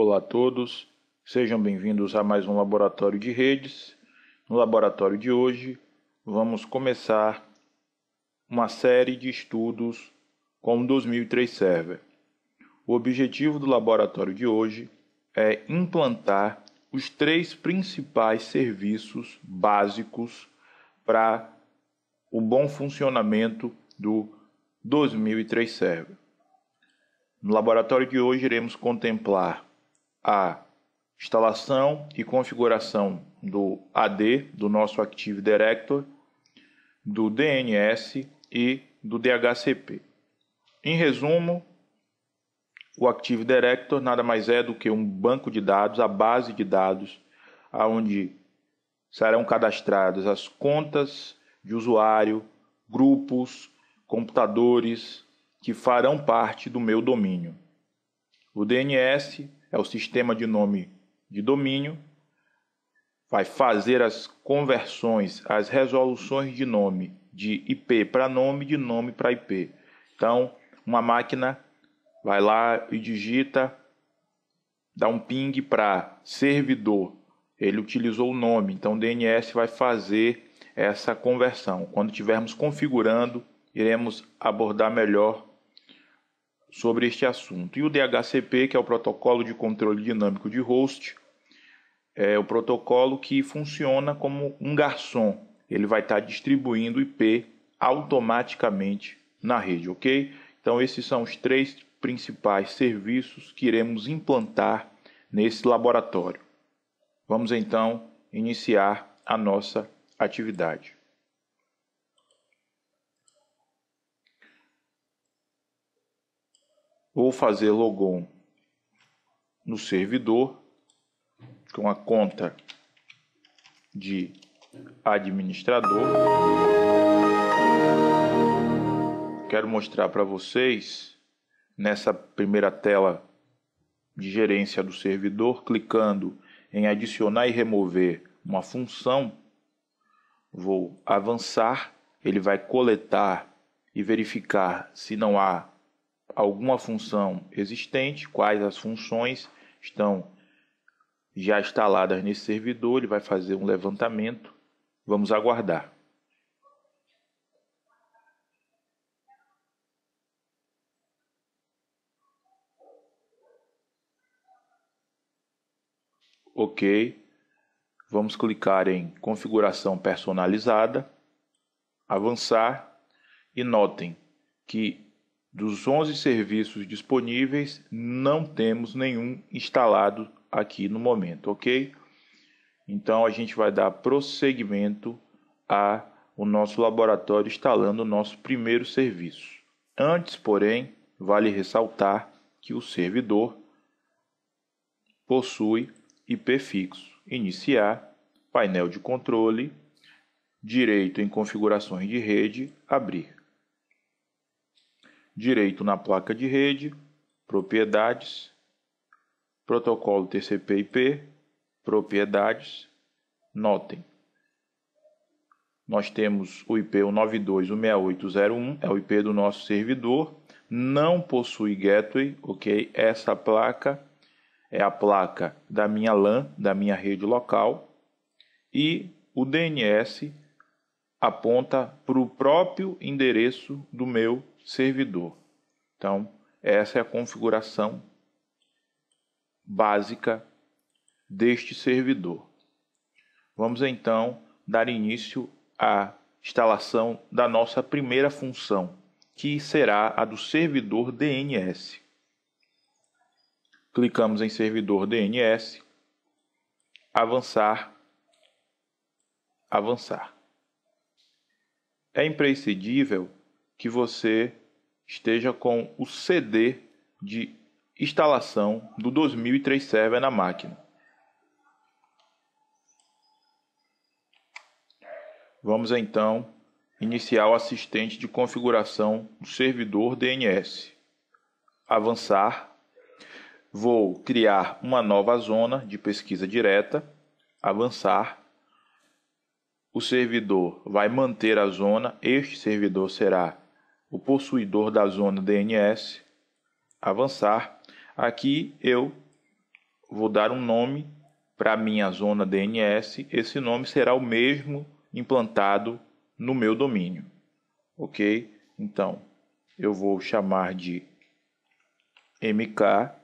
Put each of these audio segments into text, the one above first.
Olá a todos, sejam bem-vindos a mais um laboratório de redes. No laboratório de hoje, vamos começar uma série de estudos com o 2003 Server. O objetivo do laboratório de hoje é implantar os 3 principais serviços básicos para o bom funcionamento do 2003 Server. No laboratório de hoje, iremos contemplar a instalação e configuração do AD, do nosso Active Directory, do DNS e do DHCP. Em resumo, o Active Directory nada mais é do que um banco de dados, a base de dados, onde serão cadastradas as contas de usuário, grupos, computadores que farão parte do meu domínio. O DNS é o sistema de nome de domínio, vai fazer as conversões, as resoluções de nome de IP para nome, de nome para IP. Então, uma máquina vai lá e digita, dá um ping para servidor, ele utilizou o nome, então o DNS vai fazer essa conversão. Quando estivermos configurando, iremos abordar melhor sobre este assunto. E o DHCP, que é o protocolo de controle dinâmico de host, é o protocolo que funciona como um garçom. Ele vai estar distribuindo IP automaticamente na rede, ok? Então esses são os 3 principais serviços que iremos implantar nesse laboratório. Vamos então iniciar a nossa atividade. Vou fazer logon no servidor com a conta de administrador. Quero mostrar para vocês nessa primeira tela de gerência do servidor, clicando em adicionar e remover uma função. Vou avançar, ele vai coletar e verificar se não há alguma função existente, quais as funções estão já instaladas nesse servidor. Ele vai fazer um levantamento. Vamos aguardar. Ok. Vamos clicar em configuração personalizada, avançar e notem que dos 11 serviços disponíveis, não temos nenhum instalado aqui no momento, ok? Então, a gente vai dar prosseguimento ao nosso laboratório instalando o nosso primeiro serviço. Antes, porém, vale ressaltar que o servidor possui IP fixo. Iniciar, painel de controle, direito em configurações de rede, abrir. Direito na placa de rede, propriedades, protocolo TCP/IP, propriedades. Notem, nós temos o IP 192.168.0.1, é o IP do nosso servidor, não possui gateway, ok? Essa placa é a placa da minha LAN, da minha rede local, e o DNS aponta para o próprio endereço do meu servidor. Então, essa é a configuração básica deste servidor. Vamos então dar início à instalação da nossa primeira função, que será a do servidor DNS. Clicamos em servidor DNS, avançar, avançar. É imprescindível que você esteja com o CD de instalação do 2003 Server na máquina. Vamos então iniciar o assistente de configuração do servidor DNS. Avançar. Vou criar uma nova zona de pesquisa direta. Avançar. O servidor vai manter a zona. Este servidor será o possuidor da zona DNS. Avançar. Aqui eu vou dar um nome para a minha zona DNS. Esse nome será o mesmo implantado no meu domínio, ok? Então, eu vou chamar de mk.com.br,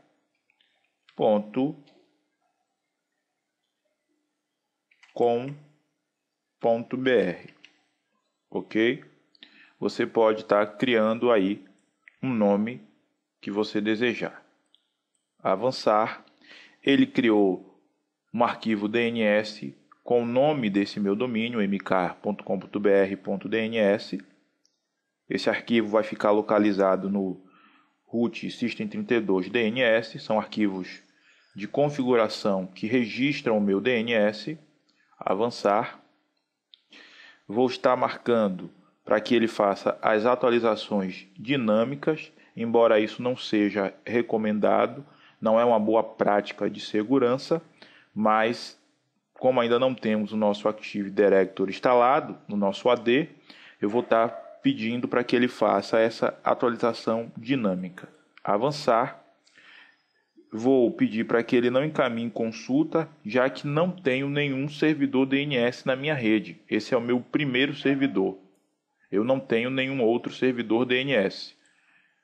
ok? Você pode estar criando aí um nome que você desejar. Avançar, ele criou um arquivo DNS com o nome desse meu domínio, mk.com.br.dns. Esse arquivo vai ficar localizado no root system32 DNS, são arquivos de configuração que registram o meu DNS. Avançar, vou estar marcando para que ele faça as atualizações dinâmicas, embora isso não seja recomendado, não é uma boa prática de segurança, mas como ainda não temos o nosso Active Directory instalado no nosso AD, eu vou estar pedindo para que ele faça essa atualização dinâmica. Avançar, vou pedir para que ele não encaminhe consulta, já que não tenho nenhum servidor DNS na minha rede. Esse é o meu primeiro servidor. Eu não tenho nenhum outro servidor DNS.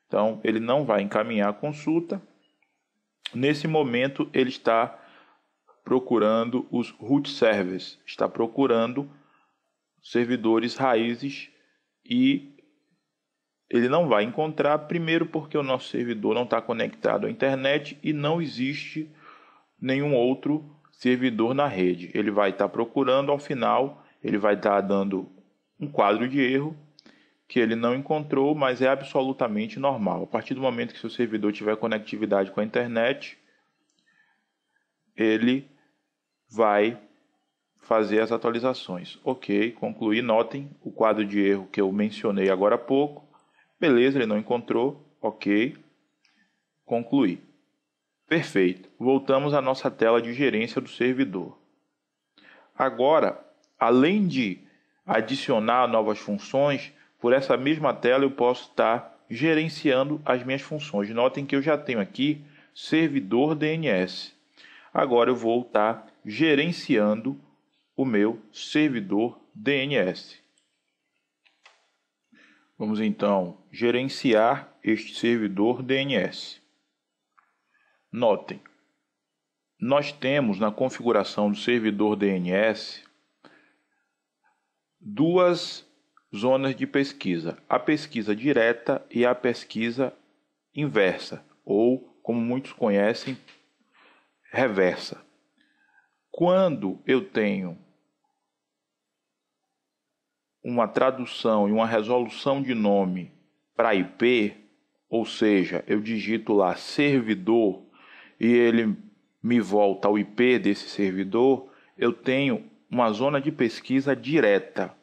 Então, ele não vai encaminhar a consulta. Nesse momento, ele está procurando os root servers, está procurando servidores raízes e ele não vai encontrar, primeiro porque o nosso servidor não está conectado à internet e não existe nenhum outro servidor na rede. Ele vai estar procurando, ao final ele vai estar dando um quadro de erro que ele não encontrou, mas é absolutamente normal. A partir do momento que seu servidor tiver conectividade com a internet, ele vai fazer as atualizações. Ok, concluí. Notem o quadro de erro que eu mencionei agora há pouco. Beleza, ele não encontrou. Ok, concluí. Perfeito. Voltamos à nossa tela de gerência do servidor. Agora, além de adicionar novas funções, por essa mesma tela eu posso estar gerenciando as minhas funções. Notem que eu já tenho aqui servidor DNS. Agora eu vou estar gerenciando o meu servidor DNS. Vamos então gerenciar este servidor DNS. Notem, nós temos na configuração do servidor DNS duas zonas de pesquisa, a pesquisa direta e a pesquisa inversa, ou, como muitos conhecem, reversa. Quando eu tenho uma tradução e uma resolução de nome para IP, ou seja, eu digito lá servidor e ele me volta ao IP desse servidor, eu tenho uma zona de pesquisa direta.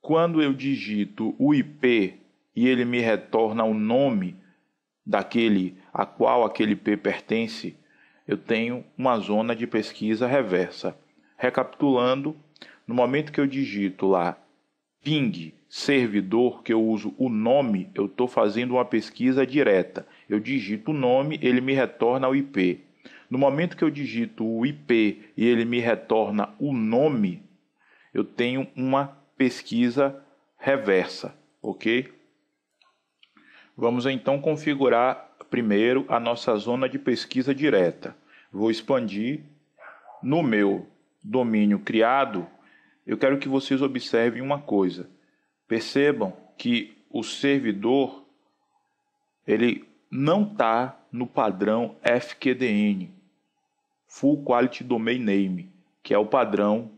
Quando eu digito o IP e ele me retorna o nome daquele a qual aquele IP pertence, eu tenho uma zona de pesquisa reversa. Recapitulando, no momento que eu digito lá ping servidor, que eu uso o nome, eu estou fazendo uma pesquisa direta. Eu digito o nome, ele me retorna o IP. No momento que eu digito o IP e ele me retorna o nome, eu tenho uma pesquisa reversa, ok? Vamos então configurar primeiro a nossa zona de pesquisa direta. Vou expandir. No meu domínio criado, eu quero que vocês observem uma coisa. Percebam que o servidor ele não está no padrão FQDN, Full Quality Domain Name, que é o padrão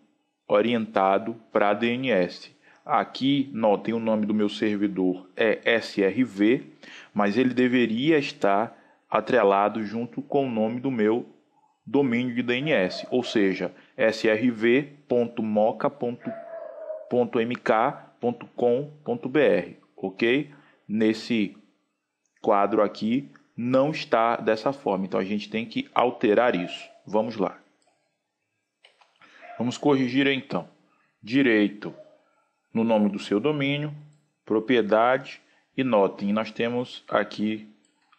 orientado para DNS. Aqui, notem, o nome do meu servidor é SRV, mas ele deveria estar atrelado junto com o nome do meu domínio de DNS, ou seja, srv.moca.mk.com.br, ok? Nesse quadro aqui não está dessa forma, então a gente tem que alterar isso. Vamos lá. Vamos corrigir então. Direito no nome do seu domínio, propriedade e notem, nós temos aqui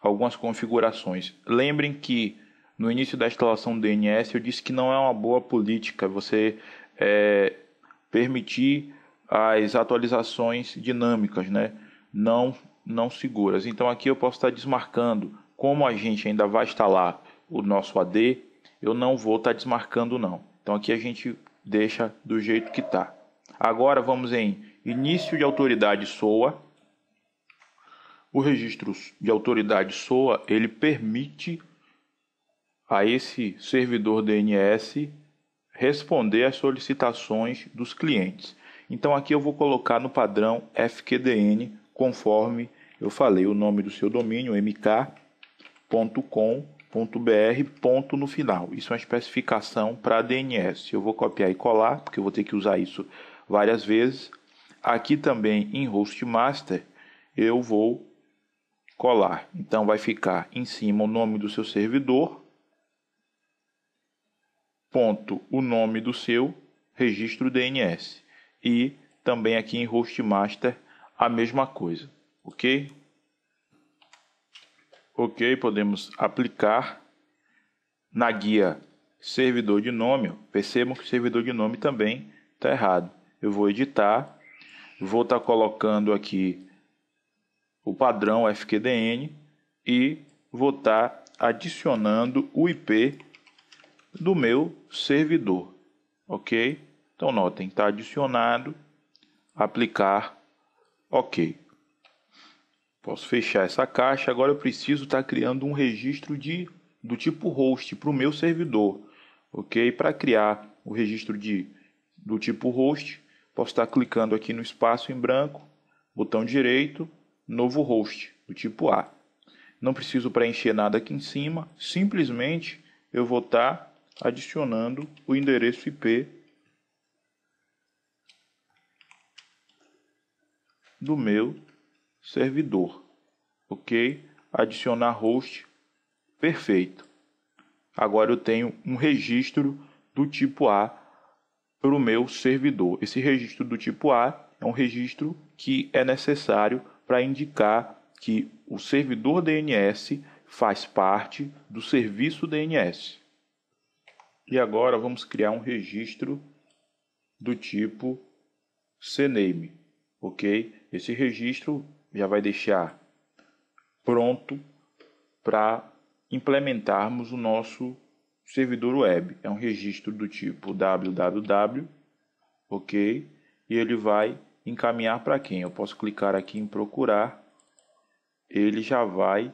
algumas configurações. Lembrem que No início da instalação do DNS, eu disse que não é uma boa política você permitir as atualizações dinâmicas, né? Não seguras. Então aqui eu posso estar desmarcando. Como a gente ainda vai instalar o nosso AD, eu não vou estar desmarcando não. Então aqui a gente deixa do jeito que está. Agora vamos em início de autoridade SOA. O registro de autoridade SOA, ele permite a esse servidor DNS responder às solicitações dos clientes. Então aqui eu vou colocar no padrão FQDN, conforme eu falei, o nome do seu domínio, mk.com.br, ponto no final. Isso é uma especificação para DNS. Eu vou copiar e colar, porque eu vou ter que usar isso várias vezes. Aqui também em Hostmaster, eu vou colar. Então vai ficar em cima o nome do seu servidor, ponto, o nome do seu registro DNS. E também aqui em Hostmaster a mesma coisa, ok? Ok, podemos aplicar na guia servidor de nome. Percebam que o servidor de nome também está errado. Eu vou editar, vou estar colocando aqui o padrão FQDN e vou estar adicionando o IP do meu servidor, ok? Então notem, está adicionado, aplicar, ok. Posso fechar essa caixa. Agora eu preciso estar criando um registro do tipo host para o meu servidor, ok? Para criar o registro do tipo host, posso estar clicando aqui no espaço em branco, botão direito, novo host, do tipo A. Não preciso preencher nada aqui em cima, simplesmente eu vou estar adicionando o endereço IP do meu servidor, ok? Adicionar host, perfeito. Agora eu tenho um registro do tipo A para o meu servidor. Esse registro do tipo A é um registro que é necessário para indicar que o servidor DNS faz parte do serviço DNS. E agora vamos criar um registro do tipo CNAME, ok? Esse registro já vai deixar pronto para implementarmos o nosso servidor web. É um registro do tipo www, ok? E ele vai encaminhar para quem? Eu posso clicar aqui em procurar, ele já vai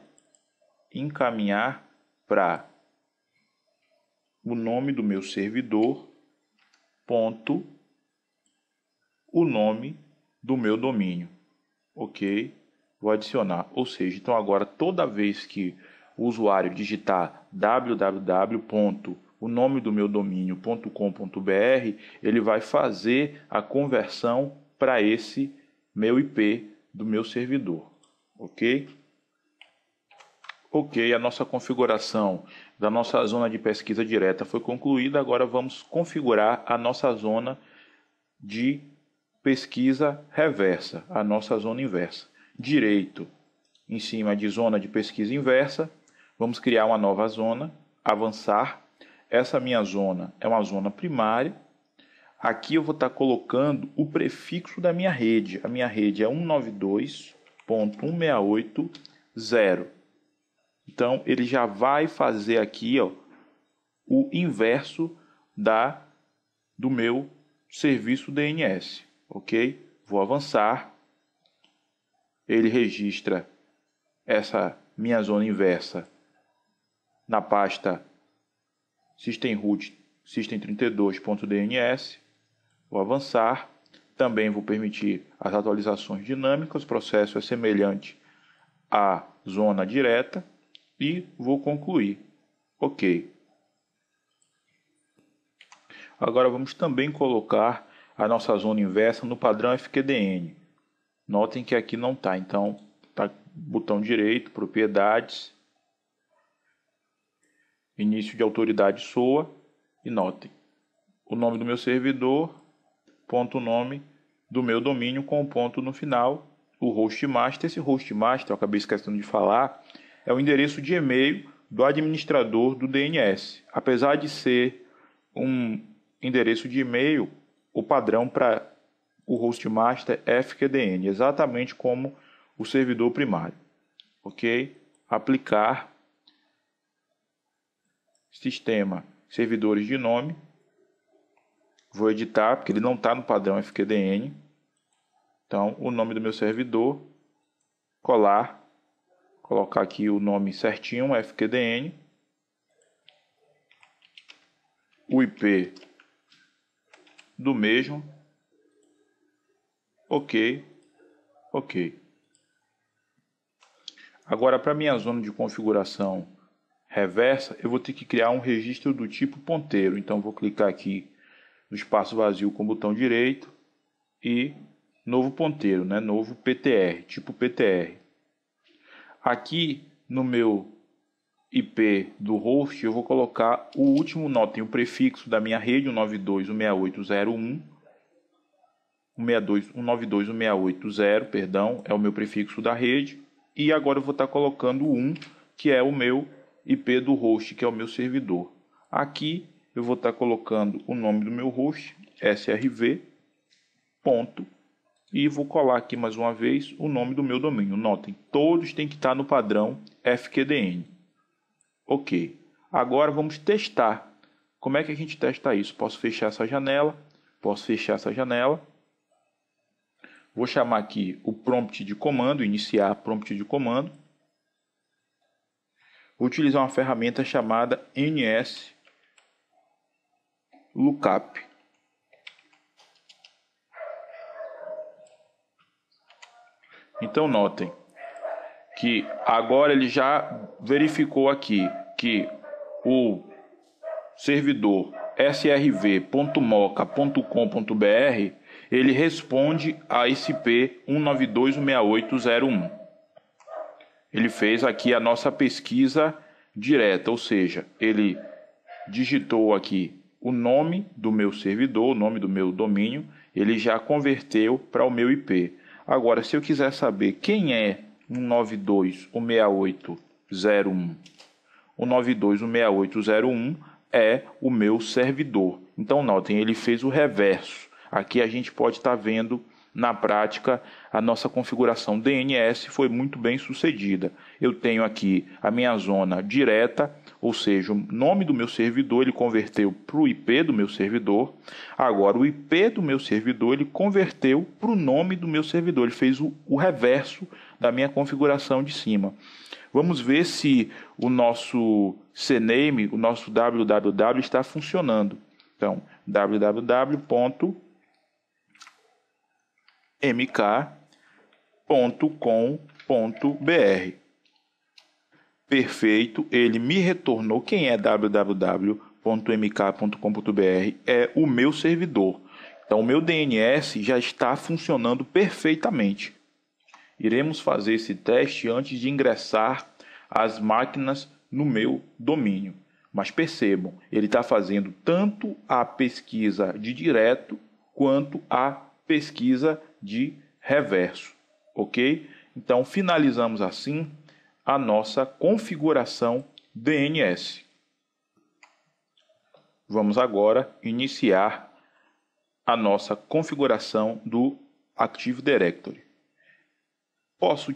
encaminhar para o nome do meu servidor, ponto, o nome do meu domínio, ok? Vou adicionar, ou seja, então agora toda vez que o usuário digitar www, o nome do meu domínio.com.br, ele vai fazer a conversão para esse meu IP do meu servidor, ok? Ok, a nossa configuração da nossa zona de pesquisa direta foi concluída. Agora vamos configurar a nossa zona de pesquisa reversa, a nossa zona inversa. Direito em cima de zona de pesquisa inversa, vamos criar uma nova zona, avançar. Essa minha zona é uma zona primária. Aqui eu vou estar colocando o prefixo da minha rede. A minha rede é 192.168.0. Então, ele já vai fazer aqui o inverso do meu serviço DNS, ok? Vou avançar. Ele registra essa minha zona inversa na pasta systemroot system32.dns. Vou avançar. Também vou permitir as atualizações dinâmicas. O processo é semelhante à zona direta. E vou concluir. Ok. Agora vamos também colocar a nossa zona inversa no padrão FQDN. Notem que aqui não está. Então, tá botão direito, propriedades, início de autoridade SOA. E notem, o nome do meu servidor, ponto nome do meu domínio com ponto no final, o hostmaster. Esse hostmaster, eu acabei esquecendo de falar, é o endereço de e-mail do administrador do DNS. Apesar de ser um endereço de e-mail, o padrão para o hostmaster é fqdn, exatamente como o servidor primário. Ok? Aplicar sistema servidores de nome. Vou editar, porque ele não está no padrão fqdn. Então, o nome do meu servidor, colar, colocar aqui o nome certinho, fqdn. O IP do mesmo. Ok. Agora, para minha zona de configuração reversa, eu vou ter que criar um registro do tipo ponteiro. Então, vou clicar aqui no espaço vazio com o botão direito e novo ponteiro, né? Novo PTR, tipo PTR. Aqui no meu IP do host, eu vou colocar o último, notem, o prefixo da minha rede, 192.168.0, perdão, é o meu prefixo da rede. E agora eu vou estar colocando o 1, que é o meu IP do host, que é o meu servidor. Aqui eu vou estar colocando o nome do meu host, srv, ponto, e vou colar aqui mais uma vez o nome do meu domínio. Notem, todos têm que estar no padrão fqdn. Ok. Agora vamos testar. Como é que a gente testa isso? Posso fechar essa janela. Vou chamar aqui o prompt de comando, iniciar prompt de comando. Vou utilizar uma ferramenta chamada NSLookup. Então notem que agora ele já verificou aqui que o servidor srv.moca.com.br ele responde a esse IP 192.168.0.1. Ele fez aqui a nossa pesquisa direta, ou seja, ele digitou aqui o nome do meu servidor, o nome do meu domínio, ele já converteu para o meu IP. Agora, se eu quiser saber quem é 192.168.0.1, o 192.168.0.1 é o meu servidor. Então, notem, ele fez o reverso. Aqui a gente pode estar vendo, na prática, a nossa configuração DNS foi muito bem sucedida. Eu tenho aqui a minha zona direta, ou seja, o nome do meu servidor ele converteu para o IP do meu servidor. Agora, o IP do meu servidor ele converteu para o nome do meu servidor. Ele fez o reverso da minha configuração de cima. Vamos ver se o nosso CNAME, o nosso www está funcionando. Então, www.mk.com.br. Perfeito, ele me retornou. Quem é www.mk.com.br? É o meu servidor. Então, o meu DNS já está funcionando perfeitamente. Iremos fazer esse teste antes de ingressar as máquinas no meu domínio. Mas percebam, ele está fazendo tanto a pesquisa de direto quanto a pesquisa de reverso. Ok? Então, finalizamos assim a nossa configuração DNS. Vamos agora iniciar a nossa configuração do Active Directory. Posso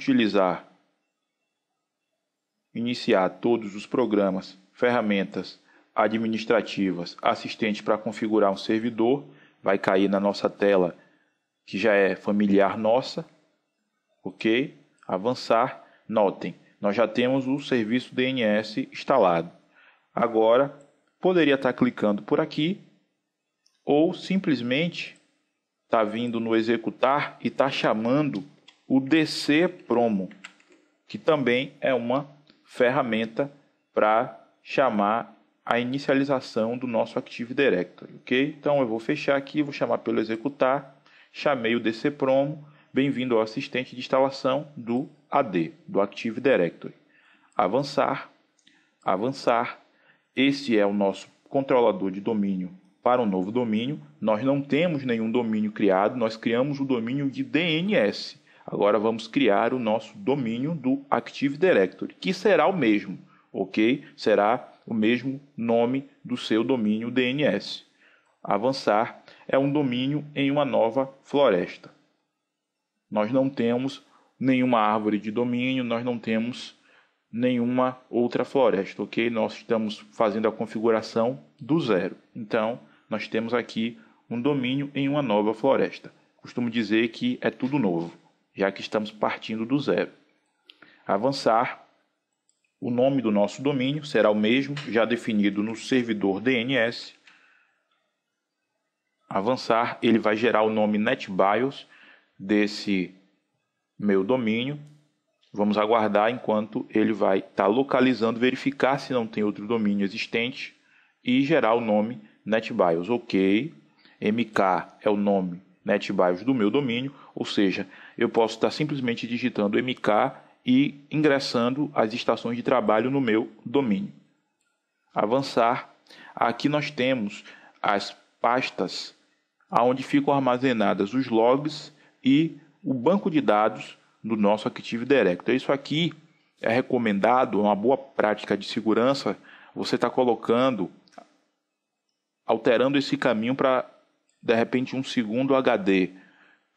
iniciar todos os programas, ferramentas administrativas, assistentes para configurar um servidor. Vai cair na nossa tela, que já é familiar nossa. Ok? Avançar. Notem, nós já temos o serviço DNS instalado. Agora, poderia estar clicando por aqui, ou simplesmente está vindo no executar e está chamando o DC Promo, que também é uma ferramenta para chamar a inicialização do nosso Active Directory, ok? Então eu vou fechar aqui, vou chamar pelo executar, chamei o DC Promo, bem-vindo ao assistente de instalação do AD, do Active Directory. Avançar, avançar, esse é o nosso controlador de domínio para um novo domínio. Nós não temos nenhum domínio criado, nós criamos o domínio de DNS. Agora vamos criar o nosso domínio do Active Directory, que será o mesmo, ok? Será o mesmo nome do seu domínio DNS. Avançar é um domínio em uma nova floresta. Nós não temos nenhuma árvore de domínio, nós não temos nenhuma outra floresta, ok? Nós estamos fazendo a configuração do zero. Então, nós temos aqui um domínio em uma nova floresta. Costumo dizer que é tudo novo, já que estamos partindo do zero. Avançar, o nome do nosso domínio será o mesmo, já definido no servidor DNS. Avançar, ele vai gerar o nome NetBIOS desse meu domínio. Vamos aguardar enquanto ele vai estar localizando, verificar se não tem outro domínio existente e gerar o nome NetBIOS. Ok, MK é o nome NetBIOS do meu domínio, ou seja, eu posso estar simplesmente digitando MK e ingressando as estações de trabalho no meu domínio. Avançar, aqui nós temos as pastas onde ficam armazenadas os logs e o banco de dados do nosso Active Directory. Isso aqui é recomendado, é uma boa prática de segurança, você está alterando esse caminho para, de repente, um segundo HD,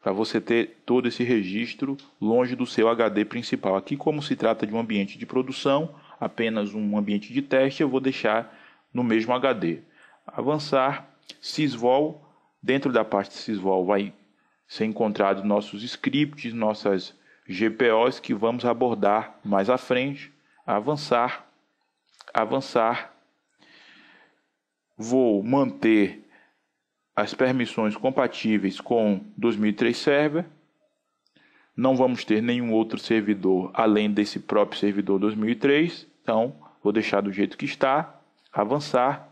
para você ter todo esse registro longe do seu HD principal. Aqui, como se trata de um ambiente de produção, apenas um ambiente de teste, eu vou deixar no mesmo HD. Avançar, Sysvol, dentro da pasta Sysvol vai ser encontrado nossos scripts, nossas GPOs que vamos abordar mais à frente. Avançar, vou manter as permissões compatíveis com 2003 Server. Não vamos ter nenhum outro servidor além desse próprio servidor 2003. Então, vou deixar do jeito que está. Avançar.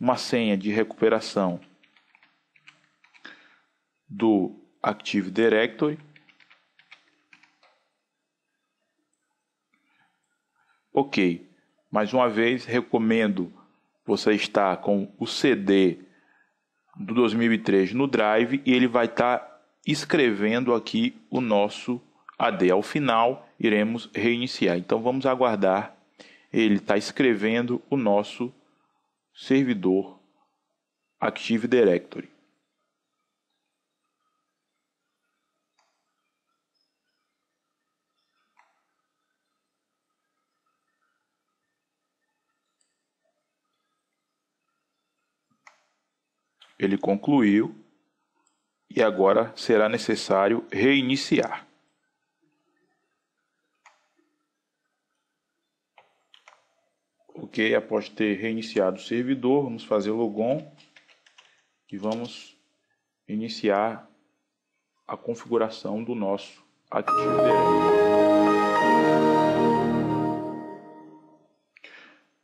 Uma senha de recuperação do Active Directory. Ok. Mais uma vez, recomendo você estar com o CD do 2003 no Drive e ele vai estar escrevendo aqui o nosso AD. Ao final, iremos reiniciar. Então, vamos aguardar ele estar escrevendo o nosso servidor Active Directory. Ele concluiu e agora será necessário reiniciar. Ok, após ter reiniciado o servidor, vamos fazer o logon e vamos iniciar a configuração do nosso Active Directory.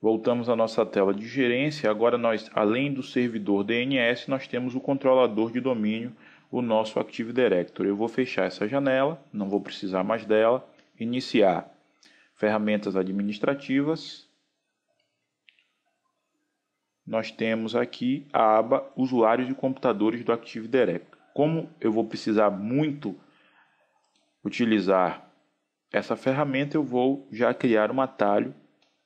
Voltamos à nossa tela de gerência. Agora nós, além do servidor DNS, nós temos o controlador de domínio, o nosso Active Directory. Eu vou fechar essa janela, não vou precisar mais dela. Iniciar ferramentas administrativas. Nós temos aqui a aba usuários e computadores do Active Directory. Como eu vou precisar muito utilizar essa ferramenta, eu vou já criar um atalho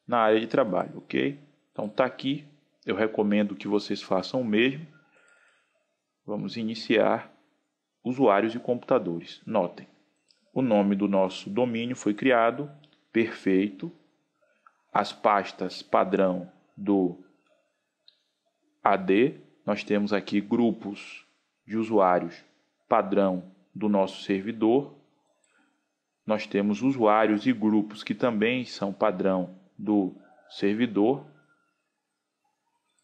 na área de trabalho, ok? Então está aqui, eu recomendo que vocês façam o mesmo. Vamos iniciar usuários e computadores. Notem, o nome do nosso domínio foi criado, perfeito. As pastas padrão do AD, nós temos aqui grupos de usuários padrão do nosso servidor. Nós temos usuários e grupos que também são padrão do servidor.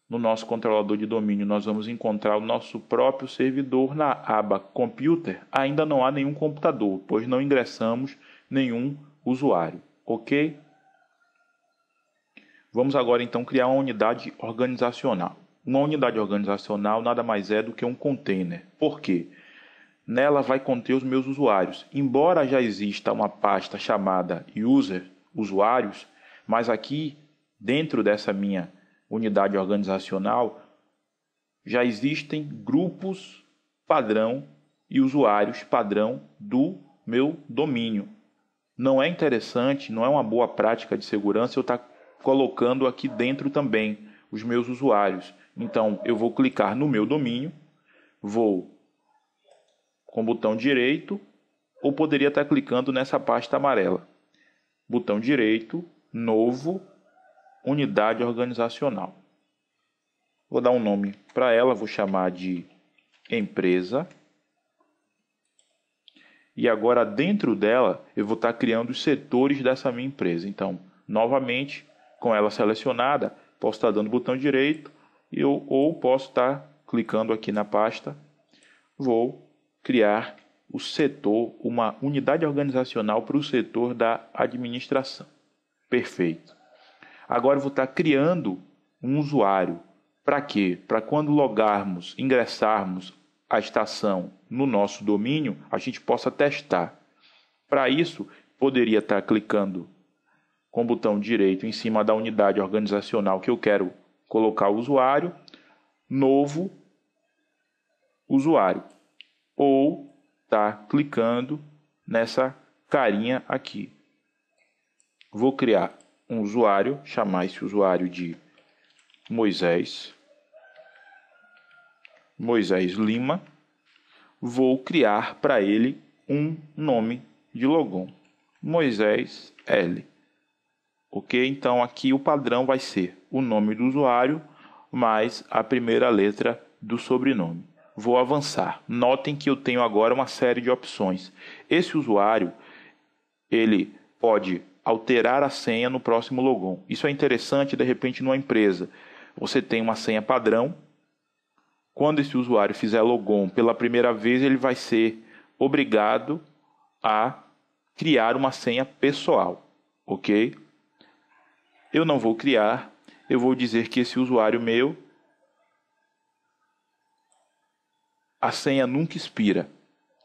No nosso controlador de domínio nós vamos encontrar o nosso próprio servidor. Na aba Computer ainda não há nenhum computador, pois não ingressamos nenhum usuário, ok? Vamos agora então criar uma unidade organizacional. Uma unidade organizacional nada mais é do que um container. Por quê? Nela vai conter os meus usuários. Embora já exista uma pasta chamada User, usuários, mas aqui, dentro dessa minha unidade organizacional, já existem grupos padrão e usuários padrão do meu domínio. Não é interessante, não é uma boa prática de segurança eu estar colocando aqui dentro também os meus usuários. Então, eu vou clicar no meu domínio, vou com o botão direito, ou poderia estar clicando nessa pasta amarela. Botão direito, novo, unidade organizacional. Vou dar um nome para ela, vou chamar de empresa. E agora dentro dela eu vou estar criando os setores dessa minha empresa. Então, novamente, com ela selecionada, posso estar dando botão direito ou posso estar clicando aqui na pasta. Vou criar o setor, uma unidade organizacional para o setor da administração. Perfeito. Agora eu vou estar criando um usuário. Para quê? Para quando logarmos, ingressarmos a estação no nosso domínio, a gente possa testar. Para isso, poderia estar clicando com o botão direito em cima da unidade organizacional que eu quero colocar o usuário, novo usuário. Ou estar clicando nessa carinha aqui. Vou criar um usuário, chamar esse usuário de Moisés Lima. Vou criar para ele um nome de logon, Moisés L. Ok? Então aqui o padrão vai ser o nome do usuário mais a primeira letra do sobrenome. Vou avançar. Notem que eu tenho agora uma série de opções. Esse usuário, ele pode alterar a senha no próximo logon. Isso é interessante, de repente, numa empresa. Você tem uma senha padrão. Quando esse usuário fizer logon pela primeira vez, ele vai ser obrigado a criar uma senha pessoal. Ok? Eu não vou criar. Eu vou dizer que esse usuário meu, a senha nunca expira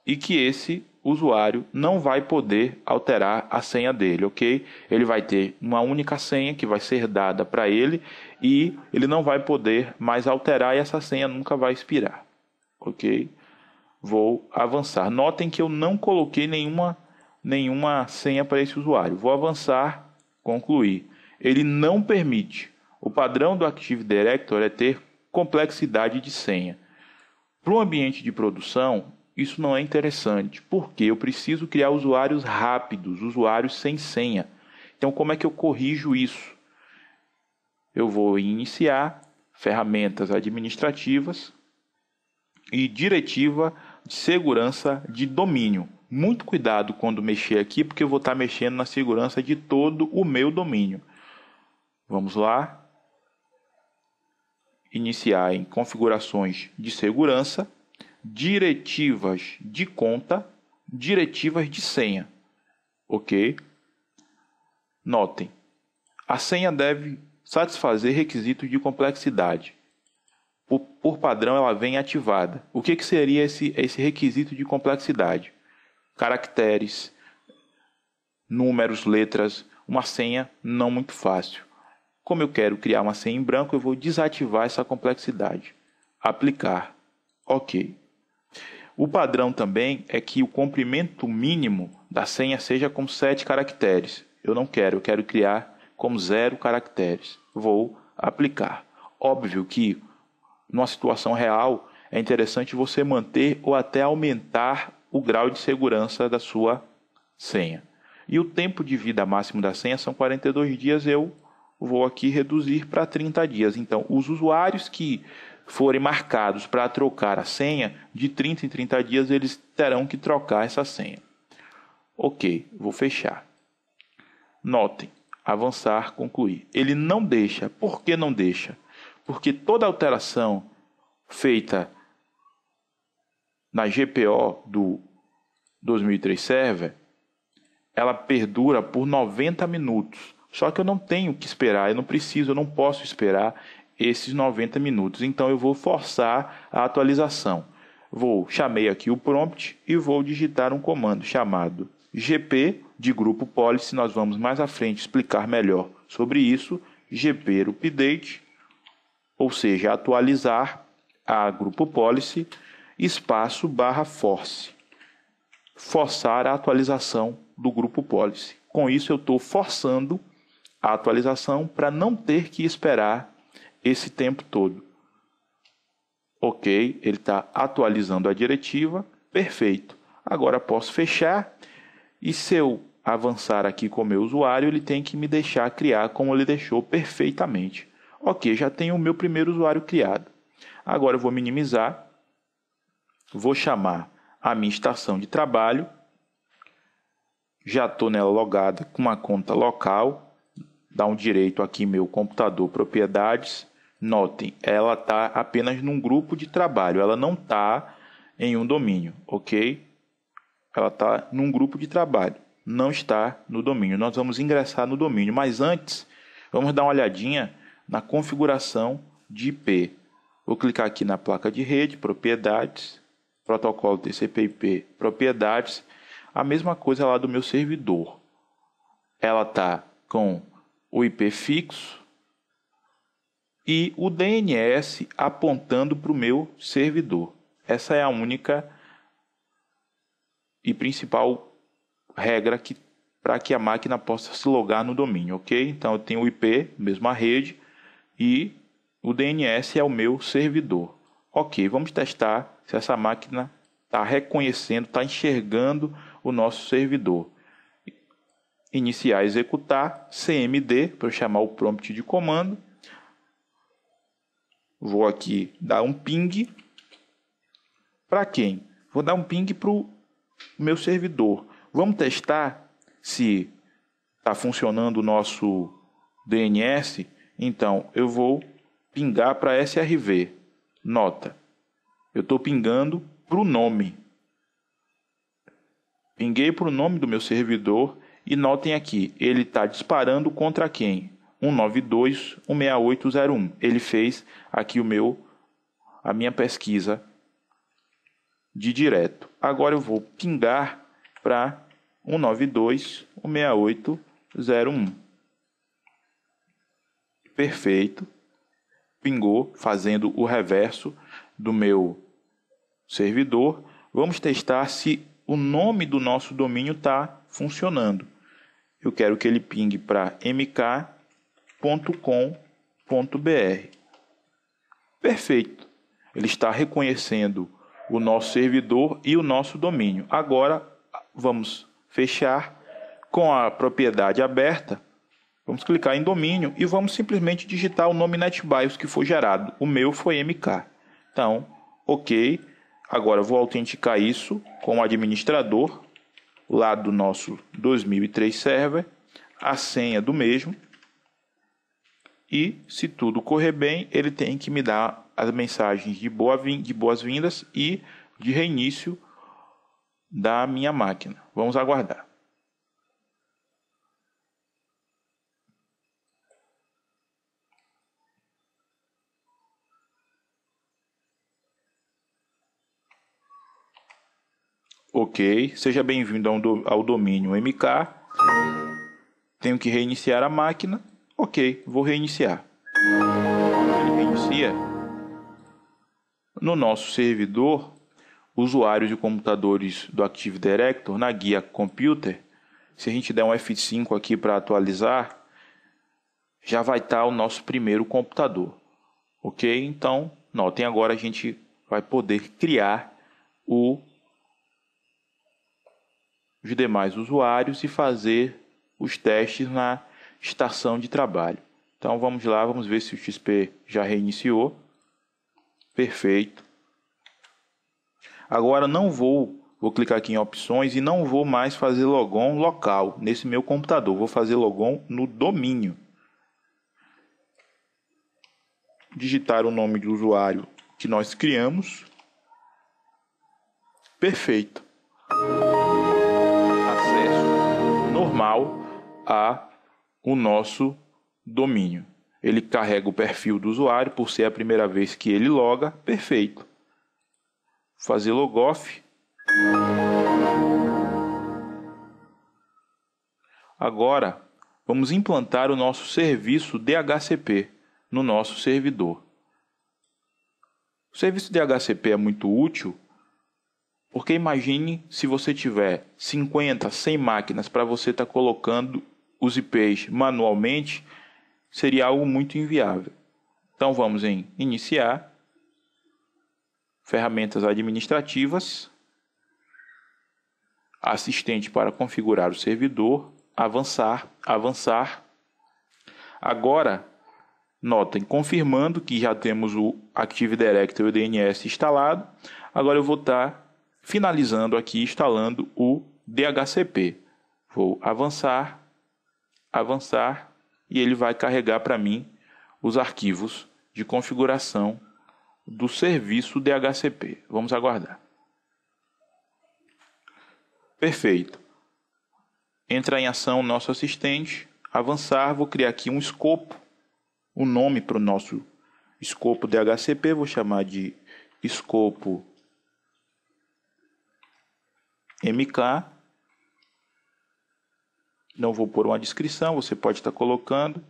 e que esse usuário não vai poder alterar a senha dele, ok? Ele vai ter uma única senha que vai ser dada para ele e ele não vai poder mais alterar e essa senha nunca vai expirar, ok? Vou avançar. Notem que eu não coloquei nenhuma senha para esse usuário. Vou avançar, concluir. Ele não permite. O padrão do Active Directory é ter complexidade de senha. Para um ambiente de produção, isso não é interessante, porque eu preciso criar usuários rápidos, usuários sem senha. Então, como é que eu corrijo isso? Eu vou iniciar ferramentas administrativas e diretiva de segurança de domínio. Muito cuidado quando mexer aqui, porque eu vou estar mexendo na segurança de todo o meu domínio. Vamos lá. Iniciar em configurações de segurança, diretivas de conta, diretivas de senha. Ok? Notem, a senha deve satisfazer requisitos de complexidade. Por padrão, ela vem ativada. O que seria esse requisito de complexidade? Caracteres, números, letras, uma senha não muito fácil. Como eu quero criar uma senha em branco, eu vou desativar essa complexidade. Aplicar. Ok. O padrão também é que o comprimento mínimo da senha seja com 7 caracteres. Eu não quero, eu quero criar com 0 caracteres. Vou aplicar. Óbvio que, numa situação real, é interessante você manter ou até aumentar o grau de segurança da sua senha. E o tempo de vida máximo da senha são 42 dias, eu vou aqui reduzir para 30 dias. Então, os usuários que forem marcados para trocar a senha, de 30 em 30 dias eles terão que trocar essa senha. Ok, vou fechar. Notem, avançar, concluir. Ele não deixa. Por que não deixa? Porque toda alteração feita na GPO do 2003 Server, ela perdura por 90 minutos. Só que eu não tenho que esperar, eu não posso esperar esses 90 minutos. Então eu vou forçar a atualização. Chamei aqui o prompt e vou digitar um comando chamado gp de grupo policy. Nós vamos mais à frente explicar melhor sobre isso. Gp update, ou seja, atualizar a grupo policy, espaço / force. Forçar a atualização do grupo policy. Com isso eu estou forçando a atualização para não ter que esperar esse tempo todo. Ok, ele está atualizando a diretiva, perfeito. Agora posso fechar e se eu avançar aqui com o meu usuário, ele tem que me deixar criar como ele deixou perfeitamente. Ok, já tenho o meu primeiro usuário criado. Agora eu vou minimizar, vou chamar a minha estação de trabalho, já estou nela logada com uma conta local, dá um direito aqui meu computador propriedades. Notem, ela está apenas num grupo de trabalho, ela não está em um domínio, ok? Ela está num grupo de trabalho, não está no domínio. Nós vamos ingressar no domínio, mas antes, vamos dar uma olhadinha na configuração de IP. Vou clicar aqui na placa de rede, propriedades, protocolo TCP/IP, propriedades, a mesma coisa lá do meu servidor. Ela está com o IP fixo e o DNS apontando para o meu servidor. Essa é a única e principal regra para que a máquina possa se logar no domínio, ok? Então eu tenho o IP, mesma rede, e o DNS é o meu servidor. Ok, vamos testar se essa máquina está reconhecendo, está enxergando o nosso servidor. Iniciar, executar, CMD, para eu chamar o prompt de comando. Vou aqui dar um ping. Para quem? Vou dar um ping para o meu servidor. Vamos testar se está funcionando o nosso DNS. Então, eu vou pingar para SRV. Nota, eu estou pingando para o nome. Pinguei para o nome do meu servidor e notem aqui, ele está disparando contra quem? 192.168.0.1. Ele fez aqui a minha pesquisa de direto. Agora eu vou pingar para 192.168.0.1. Perfeito. Pingou, fazendo o reverso do meu servidor. Vamos testar se o nome do nosso domínio está funcionando. Eu quero que ele pingue para mk.com.br. Perfeito. Ele está reconhecendo o nosso servidor e o nosso domínio. Agora, vamos fechar com a propriedade aberta. Vamos clicar em domínio e vamos simplesmente digitar o nome NetBIOS que foi gerado. O meu foi MK. Então, ok. Agora, vou autenticar isso com o administrador lá do nosso 2003 server, a senha do mesmo. E, se tudo correr bem, ele tem que me dar as mensagens de boas-vindas e de reinício da minha máquina. Vamos aguardar. Ok, seja bem-vindo ao domínio MK. Tenho que reiniciar a máquina. Ok, vou reiniciar. Ele reinicia. No nosso servidor, usuários de computadores do Active Directory, na guia Computer, se a gente der um F5 aqui para atualizar, já vai estar o nosso primeiro computador. Ok? Então, notem agora a gente vai poder criar os demais usuários e fazer os testes na estação de trabalho. Então vamos lá, vamos ver se o XP já reiniciou. Perfeito. Agora vou clicar aqui em opções e não vou mais fazer logon local nesse meu computador. Vou fazer logon no domínio. Digitar o nome do usuário que nós criamos. Perfeito. Acesso normal o nosso domínio. Ele carrega o perfil do usuário por ser a primeira vez que ele loga. Perfeito. Fazer logoff. Agora, vamos implantar o nosso serviço DHCP no nosso servidor. O serviço DHCP é muito útil porque imagine se você tiver 50, 100 máquinas para você estar colocando os IPs manualmente seria algo muito inviável. Então vamos em iniciar, ferramentas administrativas, assistente para configurar o servidor, avançar, avançar. Agora, notem, confirmando que já temos o Active Directory e o DNS instalado, agora eu vou estar finalizando aqui, instalando o DHCP. Vou avançar, avançar, e ele vai carregar para mim os arquivos de configuração do serviço DHCP. Vamos aguardar. Perfeito. Entra em ação o nosso assistente, avançar, vou criar aqui um escopo, um nome para o nosso escopo DHCP, vou chamar de escopo MK. Não vou pôr uma descrição, você pode estar colocando,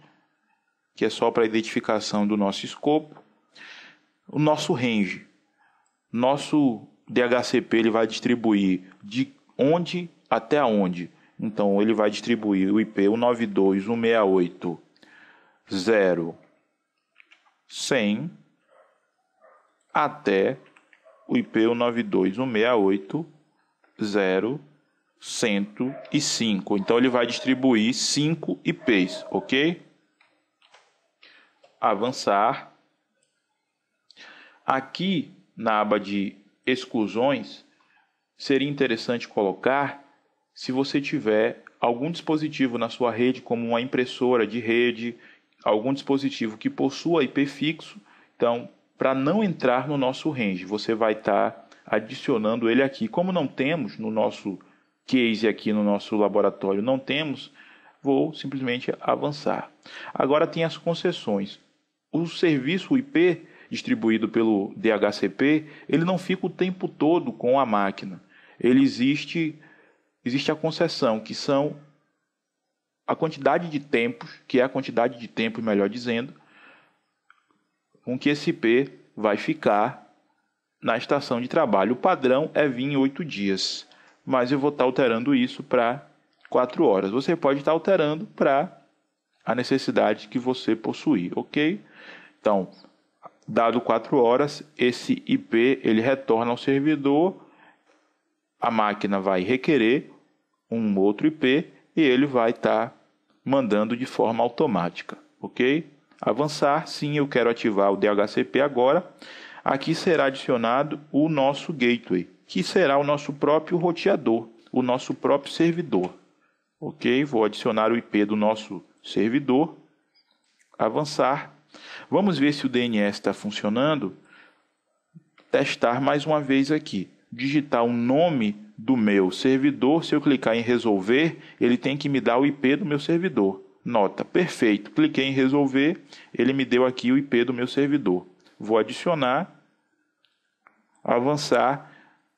que é só para a identificação do nosso escopo. O nosso range, nosso DHCP ele vai distribuir de onde até onde. Então ele vai distribuir o IP 192.168.0.100 até o IP 192.168.0.105. Então ele vai distribuir 5 IPs, ok? Avançar. Aqui na aba de exclusões, seria interessante colocar se você tiver algum dispositivo na sua rede, como uma impressora de rede, algum dispositivo que possua IP fixo. Então, para não entrar no nosso range, você vai estar adicionando ele aqui. Como não temos no nosso case aqui no nosso laboratório, não temos, vou simplesmente avançar. Agora tem as concessões. O serviço IP distribuído pelo DHCP, ele não fica o tempo todo com a máquina. Ele existe a concessão, que são a quantidade de tempos, que é a quantidade de tempo, melhor dizendo, com que esse IP vai ficar na estação de trabalho. O padrão é vir em 8 dias, mas eu vou estar alterando isso para 4 horas. Você pode estar alterando para a necessidade que você possuir, ok? Então, dado 4 horas, esse IP ele retorna ao servidor, a máquina vai requerer um outro IP e ele vai estar mandando de forma automática, ok? Avançar, sim, eu quero ativar o DHCP agora. Aqui será adicionado o nosso gateway, que será o nosso próprio roteador, o nosso próprio servidor, ok? Vou adicionar o IP do nosso servidor, avançar. Vamos ver se o DNS está funcionando. Testar mais uma vez aqui. Digitar o nome do meu servidor. Se eu clicar em resolver, ele tem que me dar o IP do meu servidor. Nota, perfeito. Cliquei em resolver, ele me deu aqui o IP do meu servidor. Vou adicionar, avançar.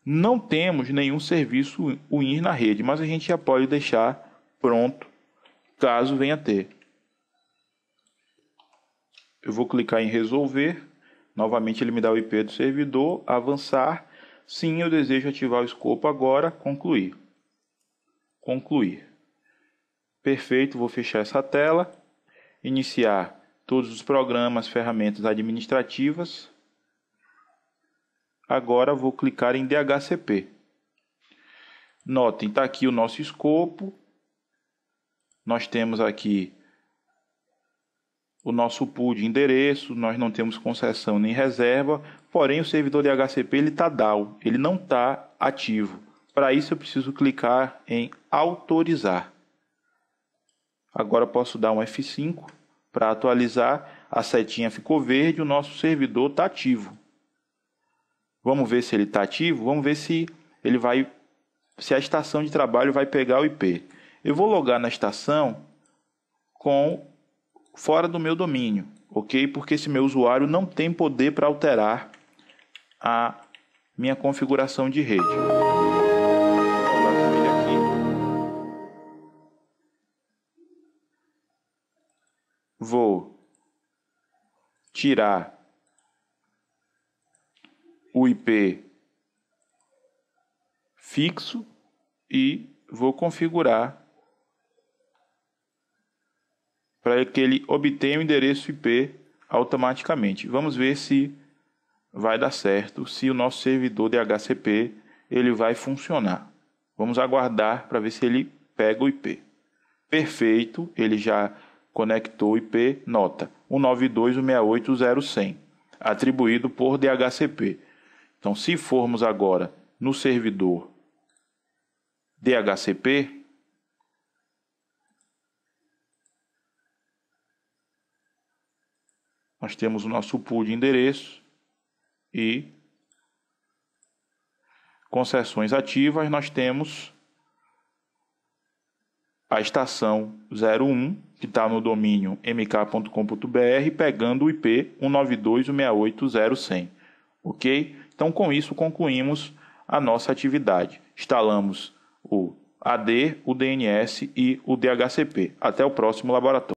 Não temos nenhum serviço UIR na rede, mas a gente já pode deixar pronto caso venha ter. Eu vou clicar em resolver. Novamente ele me dá o IP do servidor. Avançar. Sim, eu desejo ativar o escopo agora. Concluir. Concluir. Perfeito, vou fechar essa tela. Iniciar todos os programas, ferramentas administrativas. Agora vou clicar em DHCP. Notem, está aqui o nosso escopo. Nós temos aqui o nosso pool de endereço, nós não temos concessão nem reserva, porém o servidor DHCP está down, ele não está ativo. Para isso eu preciso clicar em autorizar. Agora posso dar um F5 para atualizar, a setinha ficou verde, o nosso servidor está ativo. Vamos ver se ele está ativo, vamos ver se a estação de trabalho vai pegar o IP. Eu vou logar na estação fora do meu domínio, ok? Porque esse meu usuário não tem poder para alterar a minha configuração de rede. Vou logar com ele aqui. Vou tirar o IP fixo e vou configurar para que ele obtenha o endereço IP automaticamente. Vamos ver se vai dar certo, se o nosso servidor DHCP ele vai funcionar. Vamos aguardar para ver se ele pega o IP. Perfeito, ele já conectou o IP, nota, 192.168.0.100, atribuído por DHCP. Então, se formos agora no servidor DHCP, nós temos o nosso pool de endereços e com sessões ativas nós temos a estação 01, que está no domínio mk.com.br, pegando o IP 192.168.0.100. Ok? Então, com isso, concluímos a nossa atividade. Instalamos o AD, o DNS e o DHCP. Até o próximo laboratório.